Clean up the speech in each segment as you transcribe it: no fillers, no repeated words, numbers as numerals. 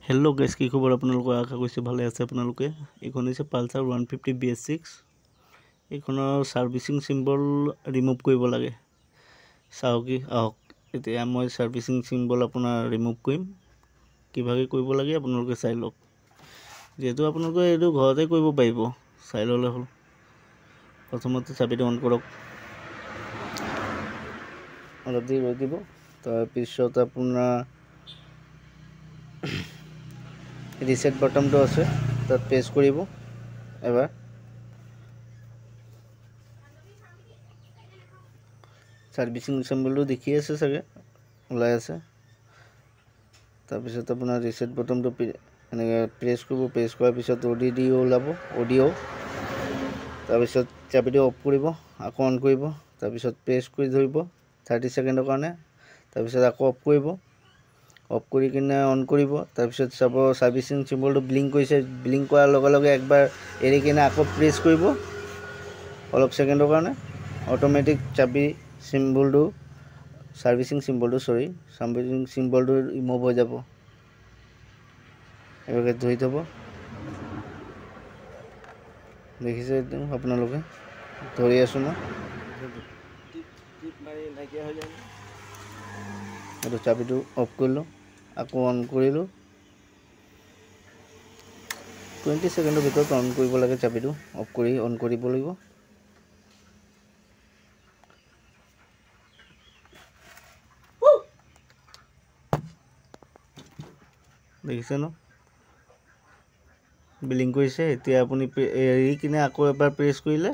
Hello' guys, কি খবৰ আপোনালোকৰ? আশা কৰিছোঁ ভালে আছে আপোনালোকে। এইখন হৈছে পালচাৰ 150 BS6। এইখনৰ ছাৰ্ভিচিং চিম্বল ৰিমুভ কৰিব লাগে। চাওক কি আহক, এতিয়া মই ছাৰ্ভিচিং চিম্বল আপোনাৰ ৰিমুভ কৰিম। কিভাগে কৰিব লাগে আপোনালোকে চাই লওক। যিহেতু আপোনালোকে এইটো ঘৰতে কৰিব পাৰিব, চাই ল'লে হ'ল। প্ৰথমতে চাবিটো অন কৰক, অলপ দেৰি ৰৈ দিব। তাৰপিছত আপোনাৰ ৰিছেট বাটনটো আছে, তাত প্ৰেছ কৰিব এবাৰ। ছাৰ্ভিচিং চিম্বলটো দেখি আছে চাগে, ওলাই আছে। তাৰপিছত আপোনাৰ ৰিছেট বাটনটো এনেকৈ প্ৰেছ কৰিব। প্ৰেছ কৰাৰ পিছত অডিঅ' ওলাব, অডিঅ'। তাৰপিছত চাবিটো অফ কৰিব, আকৌ অন কৰিব। তাৰপিছত প্ৰেছ কৰি ধৰিব 30 ছেকেণ্ডৰ কাৰণে। তাৰপিছত আকৌ অফ কৰিব, অফ কৰি কিনে অন কৰিব। তাৰপিছত চাব ছাৰ্ভিচিং চিম্বলটো ব্লিংক কৰিছে। ব্লিংক কৰাৰ লগে লগে একবাৰ এৰি কিনে আকৌ প্ৰেছ কৰিব অলপ ছেকেণ্ডৰ কাৰণে। অট'মেটিক ছাৰ্ভিচিং চিম্বলটো ৰিমুভ হৈ যাব। এইভাগে ধৰি থ'ব। দেখিছে একদম আপোনালোকে, ধৰি আছোঁ মই। এইটো চাবিটো অফ কৰিলোঁ, আকৌ অন কৰিলোঁ। 20 ছেকেণ্ডৰ ভিতৰত অন কৰিব লাগে। চাবিটো অফ কৰি অন কৰিব লাগিব। দেখিছে ন, ব্লিংক কৰিছে। এতিয়া আপুনি এৰি কিনে আকৌ এবাৰ প্ৰেছ কৰিলে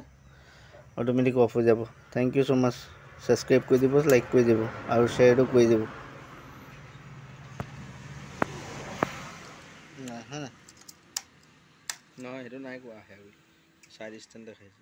অট'মেটিক অফ হৈ যাব। Thank you so' much. Subscribe কৰি দিব, লাইক কৰি দিব আৰু শ্বেয়াৰটো কৰি দিব। নহয়, সেইটো নাই কোৱা, আহে বুলি 4 ষ্টেণ্ড দেখাইছে।